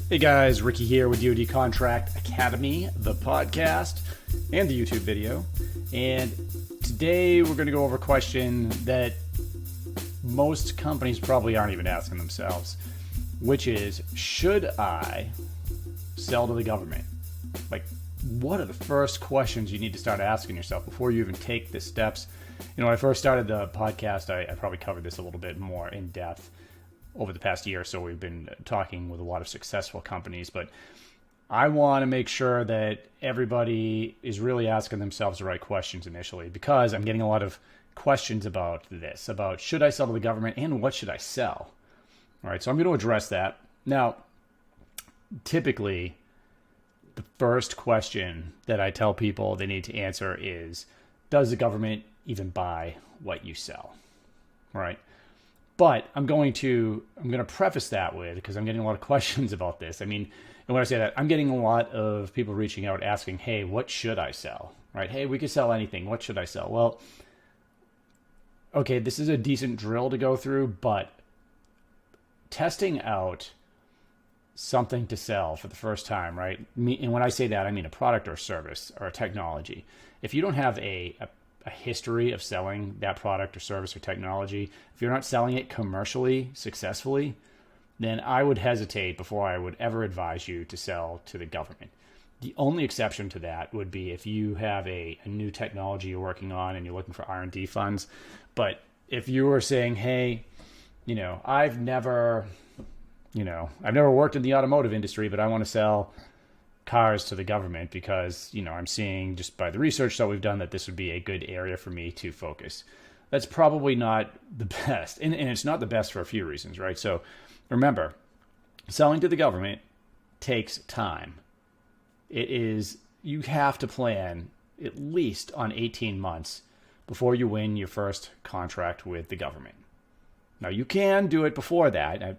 Hey guys, Ricky here with DoD Contract Academy, the podcast and the YouTube video. And today we're going to go over a question that most companies probably aren't even asking themselves, which is, should I sell to the government? Like, what are the first questions you need to start asking yourself before you even take the steps? When I first started the podcast, I probably covered this a little bit more in depth. Over the past year or so, we've been talking with a lot of successful companies, but I want to make sure that everybody is really asking themselves the right questions initially, because I'm getting a lot of questions about this, about should I sell to the government and what should I sell? All right, so I'm going to address that. Now, typically, the first question that I tell people they need to answer is, does the government even buy what you sell? All right. But I'm going to preface that with, because I'm getting a lot of questions about this. And when I say that, I'm getting a lot of people reaching out asking, hey, what should I sell? Right? Hey, we could sell anything. What should I sell? Well, okay, this is a decent drill to go through, but testing out something to sell for the first time, right? And when I say that, I mean a product or a service or a technology. If you don't have a history of selling that product or service or technology, if you're not selling it commercially successfully, then I would hesitate before I would ever advise you to sell to the government. The only exception to that would be if you have a new technology you're working on and you're looking for R&D funds. But if you were saying, hey, I've never worked in the automotive industry, but I want to sell cars to the government because, I'm seeing just by the research that we've done that this would be a good area for me to focus. That's probably not the best. And it's not the best for a few reasons, right? So remember, selling to the government takes time. You have to plan at least on 18 months before you win your first contract with the government. Now, you can do it before that.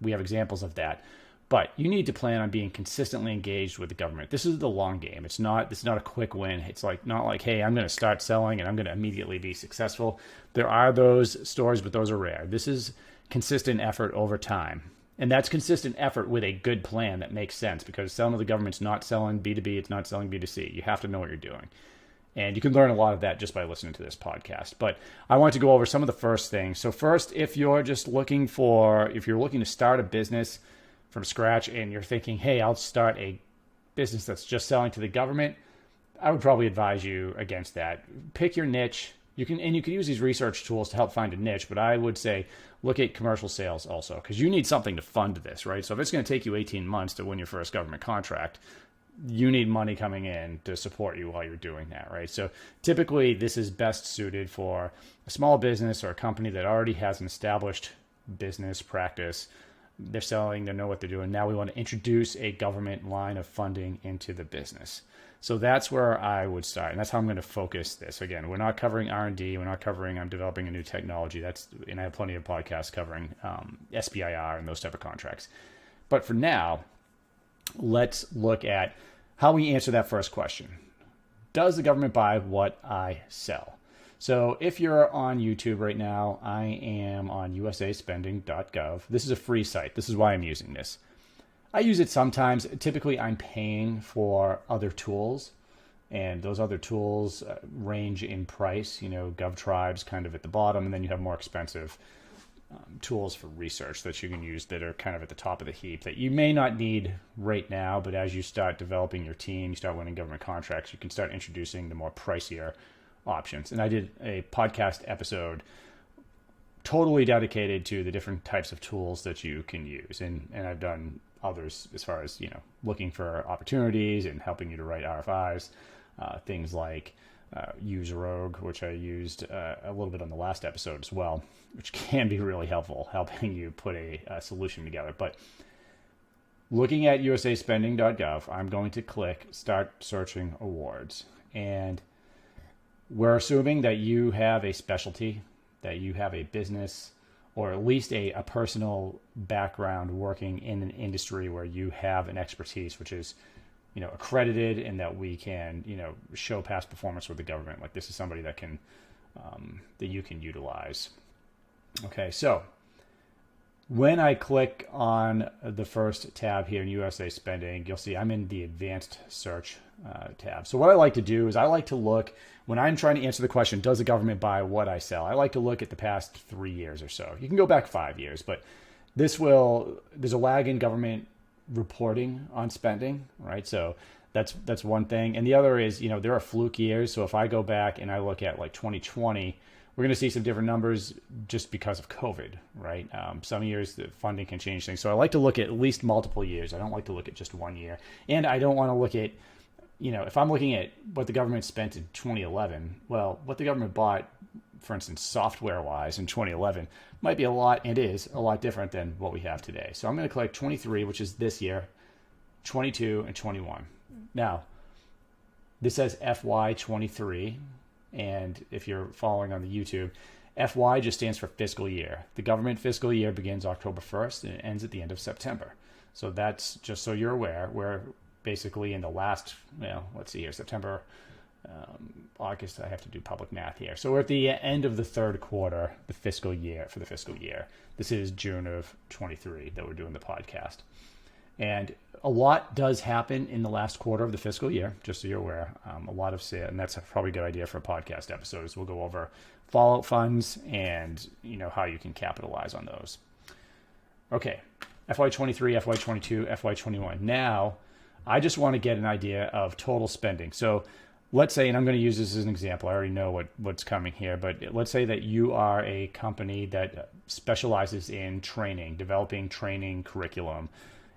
We have examples of that. But you need to plan on being consistently engaged with the government. This is the long game. It's not a quick win. It's not like, hey, I'm going to start selling and I'm going to immediately be successful. There are those stories, but those are rare. This is consistent effort over time. And that's consistent effort with a good plan that makes sense, because selling to the government's not selling B2B, it's not selling B2C. You have to know what you're doing. And you can learn a lot of that just by listening to this podcast. But I want to go over some of the first things. So first, if you're looking to start a business from scratch and you're thinking, hey, I'll start a business that's just selling to the government, I would probably advise you against that. Pick your niche. You can use these research tools to help find a niche, but I would say look at commercial sales also, because you need something to fund this, right? So if it's going to take you 18 months to win your first government contract, you need money coming in to support you while you're doing that, right? So typically this is best suited for a small business or a company that already has an established business practice. They're selling, they know what they're doing. Now we want to introduce a government line of funding into the business. So that's where I would start. And that's how I'm going to focus this. Again, we're not covering R&D. We're not covering, I'm developing a new technology. And I have plenty of podcasts covering SBIR and those type of contracts. But for now, let's look at how we answer that first question. Does the government buy what I sell? So if you're on YouTube right now, I am on Spendinggov. This is a free site. This is why I'm using this. I use it sometimes. Typically, I'm paying for other tools, and those other tools range in price. GovTribe's kind of at the bottom, and then you have more expensive tools for research that you can use that are kind of at the top of the heap that you may not need right now, but as you start developing your team, you start winning government contracts, you can start introducing the more pricier options. And I did a podcast episode totally dedicated to the different types of tools that you can use. And I've done others as far as, looking for opportunities and helping you to write RFIs, things like Use Rogue, which I used a little bit on the last episode as well, which can be really helpful, helping you put a solution together. But looking at Spendinggov, I'm going to click Start Searching Awards. And we're assuming that you have a specialty, that you have a business, or at least a personal background working in an industry where you have an expertise, which is, accredited, and that we can, show past performance with the government. Like, this is somebody that can, that you can utilize. Okay, so When I click on the first tab here in USA Spending, you'll see I'm in the advanced search tab. So what I like to do is I like to look, when I'm trying to answer the question, does the government buy what I sell? I like to look at the past 3 years or so. You can go back 5 years, but there's a lag in government reporting on spending, right? So that's one thing. And the other is, there are fluke years. So if I go back and I look at like 2020, we're going to see some different numbers just because of COVID, right? Some years the funding can change things. So I like to look at least multiple years. I don't like to look at just 1 year. And I don't want to look at, if I'm looking at what the government spent in 2011, well, what the government bought, for instance, software-wise in 2011 might be a lot, and is a lot different than what we have today. So I'm going to click 23, which is this year, 22, and 21. Now, this says FY23. And if you're following on the YouTube, FY just stands for fiscal year. The government fiscal year begins October 1st and it ends at the end of September. So that's just so you're aware. We're basically in the last, let's see here, September, August. I have to do public math here. So we're at the end of the third quarter, the fiscal year. This is June of 23 that we're doing the podcast. And a lot does happen in the last quarter of the fiscal year, just so you're aware. A lot of sale, and that's probably a good idea for a podcast episode. We'll go over fallout funds and how you can capitalize on those. Okay, FY23, FY22, FY21. Now, I just want to get an idea of total spending. So let's say, and I'm going to use this as an example. I already know what's coming here, but let's say that you are a company that specializes in training, developing training curriculum.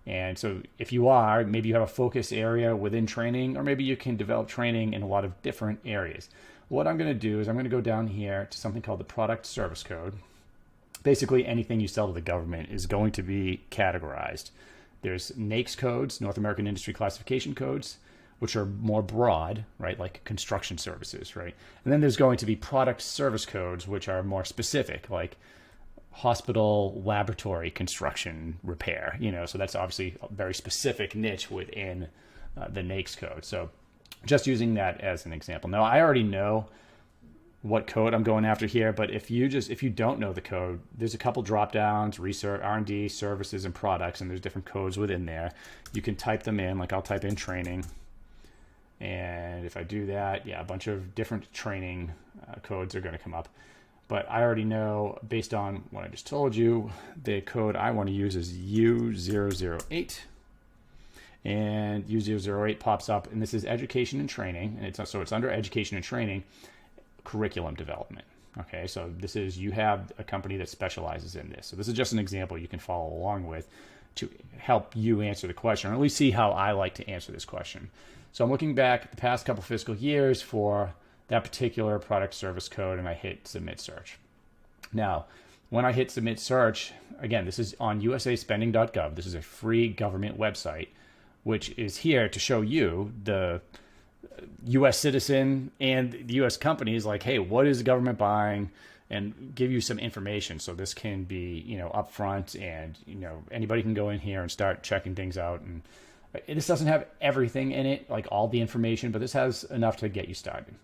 And so if you are, maybe you have a focus area within training, or maybe you can develop training in a lot of different areas. What I'm going to do is I'm going to go down here to something called the product service code. Basically, anything you sell to the government is going to be categorized. There's NAICS codes, North American Industry Classification codes, which are more broad, right? Like construction services, right? And then there's going to be product service codes, which are more specific, like hospital laboratory construction repair, so that's obviously a very specific niche within the NAICS code. So just using that as an example. Now, I already know what code I'm going after here, but if you don't know the code, there's a couple drop downs, research, R&D, services, and products, and there's different codes within there. You can type them in, like I'll type in training. And if I do that, a bunch of different training codes are going to come up. But I already know, based on what I just told you, the code I want to use is U008. And U008 pops up, and this is education and training. And it's under education and training, curriculum development. Okay, so you have a company that specializes in this. So this is just an example you can follow along with to help you answer the question, or at least see how I like to answer this question. So I'm looking back at the past couple fiscal years for that particular product service code, and I hit submit search. Now, when I hit submit search, again, this is on usaspending.gov. This is a free government website, which is here to show you, the U.S. citizen and the U.S. companies, like, hey, what is the government buying, and give you some information. So this can be, upfront, and, anybody can go in here and start checking things out. And this doesn't have everything in it, like all the information, but this has enough to get you started.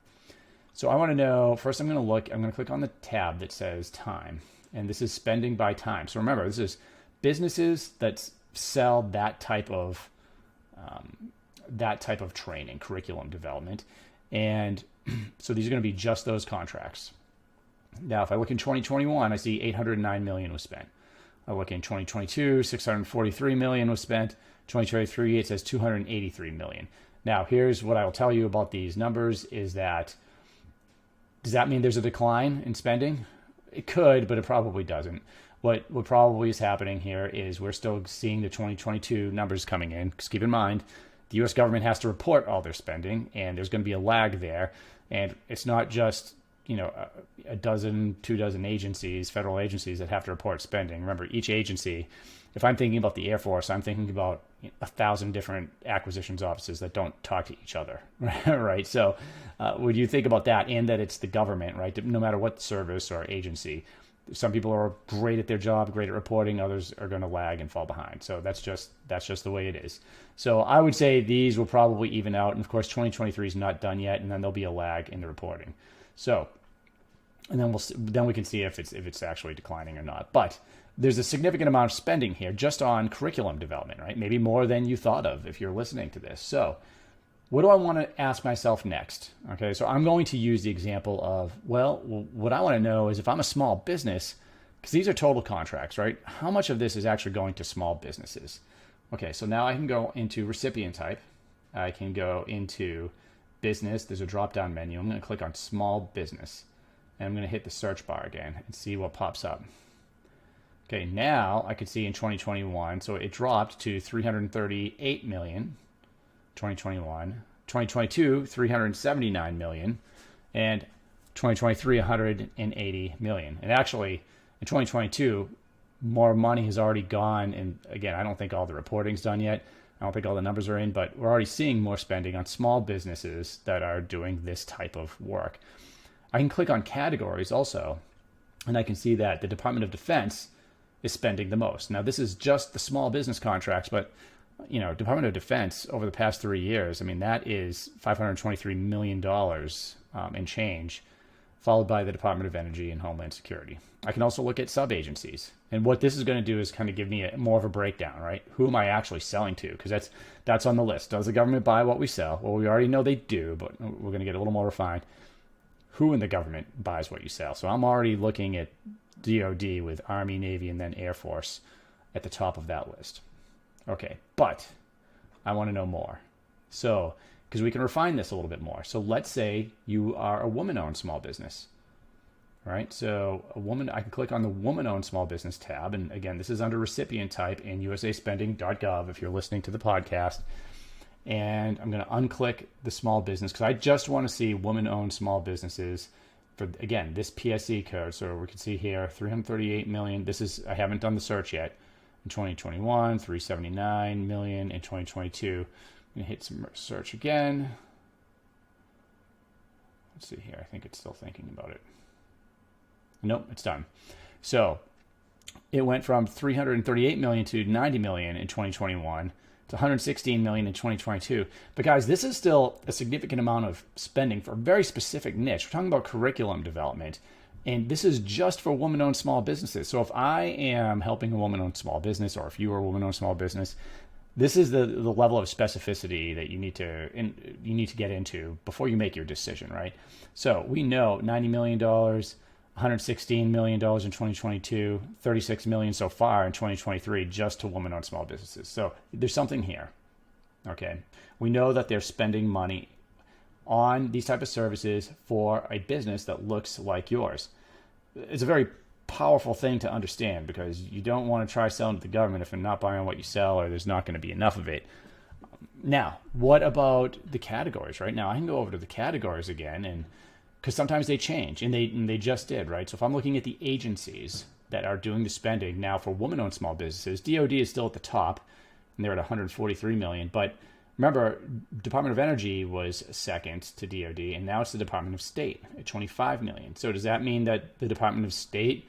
So I want to know, first I'm going to click on the tab that says time, and this is spending by time. So remember, this is businesses that sell that type of training, curriculum development. And so these are going to be just those contracts. Now, if I look in 2021, I see 809 million was spent. I look in 2022, 643 million was spent. 2023, it says 283 million. Now, here's what I will tell you about these numbers is that, does that mean there's a decline in spending? It could, but it probably doesn't. What probably is happening here is we're still seeing the 2022 numbers coming in. Because keep in mind, the U.S. government has to report all their spending, and there's going to be a lag there. And it's not just a dozen, 24 agencies, federal agencies that have to report spending. Remember, each agency, if I'm thinking about the Air Force, I'm thinking about 1,000 different acquisitions offices that don't talk to each other, right? So when you think about that, and that it's the government, right? No matter what service or agency, some people are great at their job, great at reporting, others are going to lag and fall behind. So that's just the way it is. So I would say these will probably even out. And of course, 2023 is not done yet, and then there'll be a lag in the reporting. So, and then we can see if it's actually declining or not. But there's a significant amount of spending here just on curriculum development, right? Maybe more than you thought of if you're listening to this. So what do I want to ask myself next? Okay, so I'm going to use the example of, well, what I want to know is if I'm a small business, because these are total contracts, right? How much of this is actually going to small businesses? Okay, so now I can go into recipient type. I can go into business. There's a drop-down menu. I'm going to click on small business. And I'm going to hit the search bar again and see what pops up. Okay, now I can see in 2021, so it dropped to 338 million, 2021, 2022, 379 million, and 2023, 180 million. And actually, in 2022, more money has already gone. And again, I don't think all the reporting's done yet. I don't think all the numbers are in, but we're already seeing more spending on small businesses that are doing this type of work. I can click on categories also, and I can see that the Department of Defense is spending the most. Now, this is just the small business contracts, but Department of Defense over the past 3 years, I mean, that is $523 million and change, followed by the Department of Energy and Homeland Security. I can also look at sub-agencies. And what this is going to do is kind of give me more of a breakdown, right? Who am I actually selling to? Because that's on the list. Does the government buy what we sell? Well, we already know they do, but we're going to get a little more refined. Who in the government buys what you sell? So I'm already looking at DOD with Army, Navy, and then Air Force at the top of that list. Okay, but I want to know more. So, because we can refine this a little bit more. So let's say you are a woman-owned small business, right? So I can click on the woman-owned small business tab. And again, this is under recipient type in usaspending.gov if you're listening to the podcast. And I'm going to unclick the small business because I just want to see woman-owned small businesses for, again, this PSE code. So we can see here, 338 million. I haven't done the search yet. In 2021, 379 million. In 2022, I'm going to hit some search again. Let's see here. I think it's still thinking about it. Nope, it's done. So it went from 338 million to 90 million in 2021 to 116 million in 2022. But guys, this is still a significant amount of spending for a very specific niche. We're talking about curriculum development. And this is just for woman-owned small businesses. So if I am helping a woman-owned small business, or if you are a woman-owned small business, this is the level of specificity that you need to get into before you make your decision, right? So we know $90 million, $116 million in 2022, $36 million so far in 2023 just to woman-owned small businesses. So there's something here, okay? We know that they're spending money on these type of services for a business that looks like yours. It's a very powerful thing to understand because you don't want to try selling to the government if they're not buying what you sell or there's not going to be enough of it. Now, what about the categories, right? Now, I can go over to the categories again, and because sometimes they change, and they just did, right? So if I'm looking at the agencies that are doing the spending now for woman-owned small businesses, DOD is still at the top, and they're at 143 million, but remember, Department of Energy was second to DOD, and now it's the Department of State at 25 million. So does that mean that the Department of State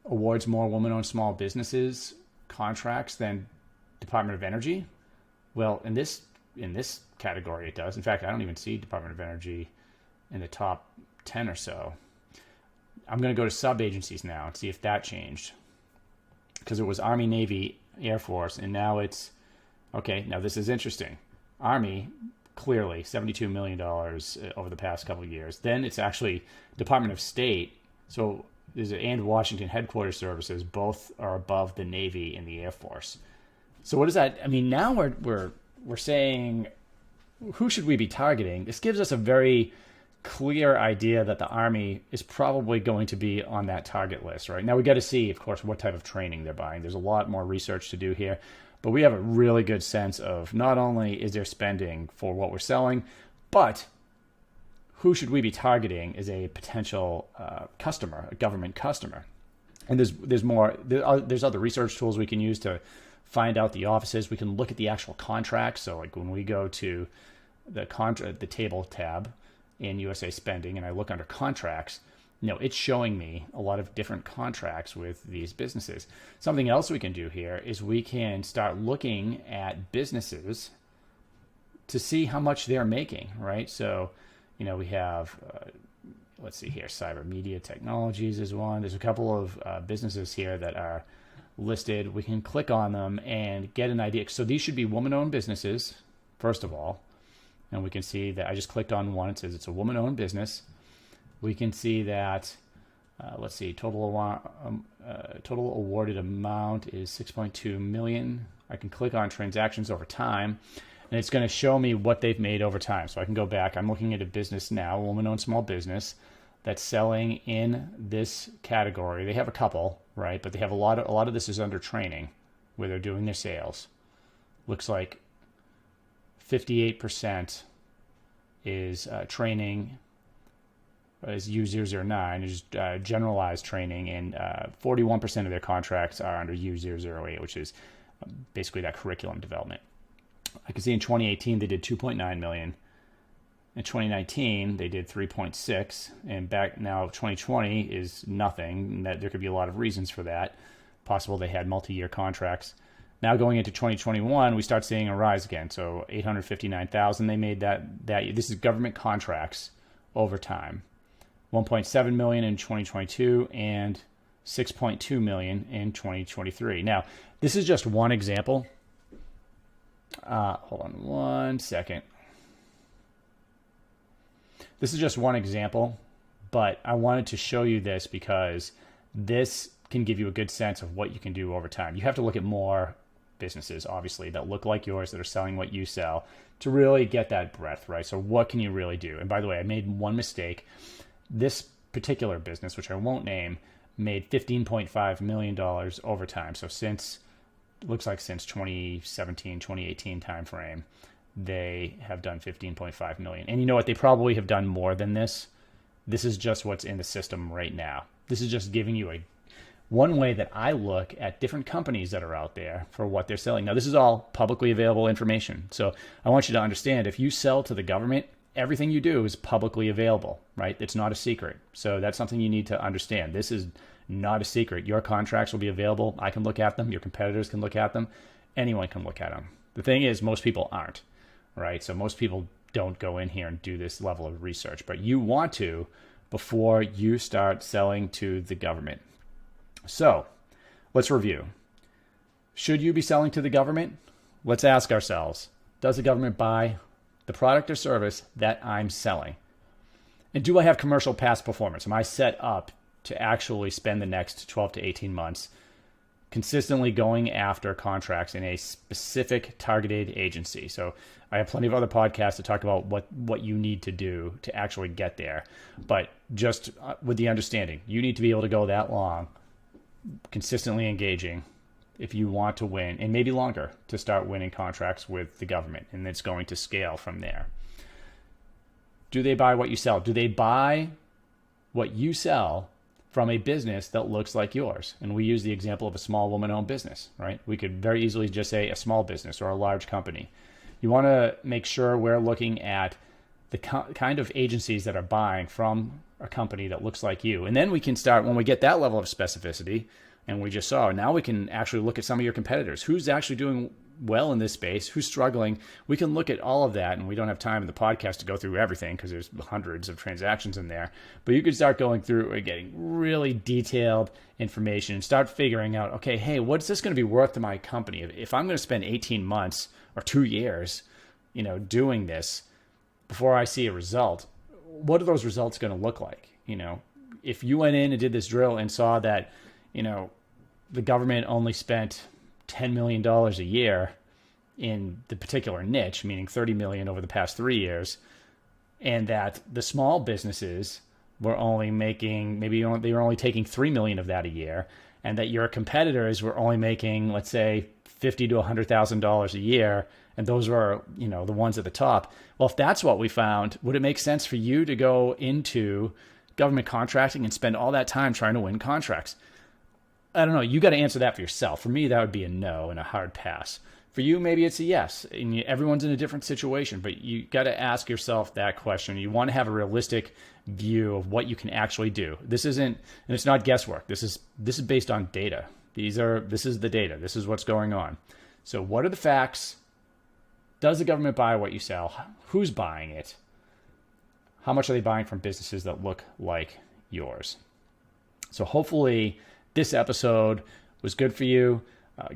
awards more woman-owned small businesses contracts than Department of Energy? Well, in this category, it does. In fact, I don't even see Department of Energy in the top 10 or so. I'm going to go to sub-agencies now and see if that changed. Because it was Army, Navy, Air Force, and now it's, okay, now this is interesting. Army, clearly, $72 million over the past couple of years. Then it's actually Department of State, so and Washington Headquarters Services, both are above the Navy and the Air Force. So what does that, I mean, now we're saying, who should we be targeting? This gives us a very clear idea that the Army is probably going to be on that target list, right? Now we got to see, of course, what type of training they're buying. There's a lot more research to do here, but we have a really good sense of not only is there spending for what we're selling, but who should we be targeting as a potential customer, a government customer. And there's more. There's other research tools we can use to find out the offices. We can look at the actual contracts. So like when we go to the table tab in USA Spending and I look under contracts, it's showing me a lot of different contracts with these businesses. Something else we can do here is we can start looking at businesses to see how much they're making, right? So, we have, let's see here, Cyber Media Technologies is one. There's a couple of businesses here that are listed. We can click on them and get an idea. So these should be woman-owned businesses, first of all. And we can see that I just clicked on one. It says it's a woman-owned business. We can see that, let's see, total awarded amount is 6.2 million. I can click on transactions over time, and it's going to show me what they've made over time. So I can go back. I'm looking at a business now, a woman-owned small business, that's selling in this category. They have a couple, right? But they have a lot of this is under training, where they're doing their sales. Looks like 58% is training, is U009, is generalized training, and 41% of their contracts are under U008, which is basically that curriculum development. I can see in 2018 they did 2.9 million. In 2019 they did 3.6, and back now 2020 is nothing. That there could be a lot of reasons for that. Possible they had multi-year contracts. Now going into 2021, we start seeing a rise again. So 859,000 they made that. This is government contracts over time. 1.7 million in 2022 and 6.2 million in 2023. Now, this is just one example. Hold on one second. This is just one example, but I wanted to show you this because this can give you a good sense of what you can do over time. You have to look at more businesses, obviously, that look like yours, that are selling what you sell, to really get that breadth, right? So what can you really do? And by the way, I made one mistake. This particular business, which I won't name, made $15.5 million over time. So looks like since 2017, 2018 timeframe, they have done 15.5 million. And you know what? They probably have done more than this. This is just what's in the system right now. This is just giving you one way that I look at different companies that are out there for what they're selling. Now, this is all publicly available information. So I want you to understand, if you sell to the government, everything you do is publicly available, right? It's not a secret. So that's something you need to understand. This is not a secret. Your contracts will be available. I can look at them. Your competitors can look at them. Anyone can look at them. The thing is, most people aren't, right? So most people don't go in here and do this level of research, but you want to before you start selling to the government. So let's review. Should you be selling to the government? Let's ask ourselves, does the government buy the product or service that I'm selling? And do I have commercial past performance? Am I set up to actually spend the next 12 to 18 months consistently going after contracts in a specific targeted agency? So I have plenty of other podcasts to talk about what you need to do to actually get there. But just with the understanding, you need to be able to go that long, consistently engaging, if you want to win, and maybe longer, to start winning contracts with the government. And it's going to scale from there. Do they buy what you sell? Do they buy what you sell from a business that looks like yours? And we use the example of a small woman-owned business, right? We could very easily just say a small business or a large company. You want to make sure we're looking at the kind of agencies that are buying from a company that looks like you. And then we can start, when we get that level of specificity, and we just saw, now we can actually look at some of your competitors. Who's actually doing well in this space? Who's struggling? We can look at all of that, and we don't have time in the podcast to go through everything because there's hundreds of transactions in there. But you could start going through and getting really detailed information and start figuring out, okay, hey, what's this going to be worth to my company? If I'm going to spend 18 months or 2 years, doing this before I see a result, what are those results going to look like? If you went in and did this drill and saw that, the government only spent $10 million a year in the particular niche, meaning 30 million over the past 3 years, and that the small businesses were only making, they were only taking 3 million of that a year, and that your competitors were only making, let's say, $50,000 to $100,000 a year, and those were, the ones at the top. Well, if that's what we found, would it make sense for you to go into government contracting and spend all that time trying to win contracts? I don't know. You got to answer that for yourself. For me, that would be a no and a hard pass. For you, maybe it's a yes. And everyone's in a different situation, but you got to ask yourself that question. You want to have a realistic view of what you can actually do. This isn't, and it's not guesswork. This is based on data. This is the data. This is what's going on. So what are the facts? Does the government buy what you sell? Who's buying it? How much are they buying from businesses that look like yours? So hopefully this episode was good for you.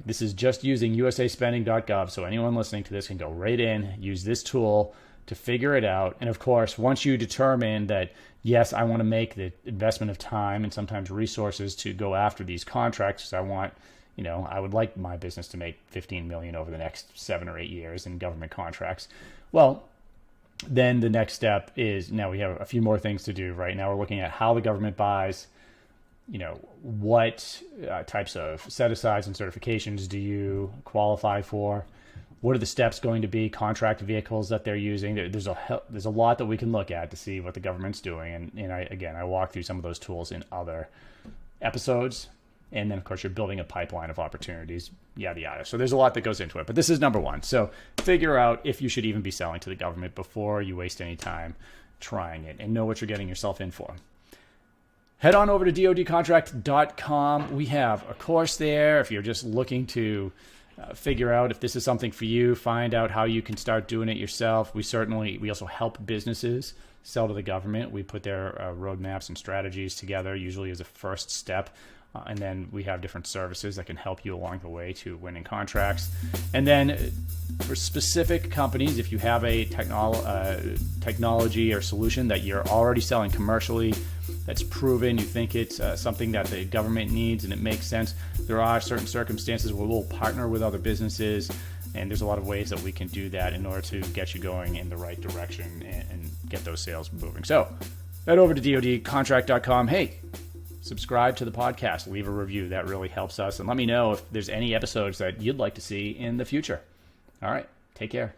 This is just using usaspending.gov, so anyone listening to this can go right in, use this tool to figure it out. And of course, once you determine that, yes, I want to make the investment of time and sometimes resources to go after these contracts, because I would like my business to make 15 million over the next 7 or 8 years in government contracts. Well, then the next step is, now we have a few more things to do. Right now we're looking at how the government buys. What types of set-asides and certifications do you qualify for? What are the steps going to be? Contract vehicles that they're using. There's a lot that we can look at to see what the government's doing. And I walk through some of those tools in other episodes. And then, of course, you're building a pipeline of opportunities, yada, yada. So there's a lot that goes into it. But this is number one. So figure out if you should even be selling to the government before you waste any time trying it, and know what you're getting yourself in for. Head on over to dodcontract.com. We have a course there. If you're just looking to figure out if this is something for you, find out how you can start doing it yourself. We also help businesses sell to the government. We put their roadmaps and strategies together, usually as a first step. And then we have different services that can help you along the way to winning contracts. And then for specific companies, if you have a technology or solution that you're already selling commercially, that's proven, you think it's something that the government needs and it makes sense, there are certain circumstances where we'll partner with other businesses, and there's a lot of ways that we can do that in order to get you going in the right direction and get those sales moving. So head over to dodcontract.com. Hey, subscribe to the podcast, leave a review. That really helps us. And let me know if there's any episodes that you'd like to see in the future. All right, take care.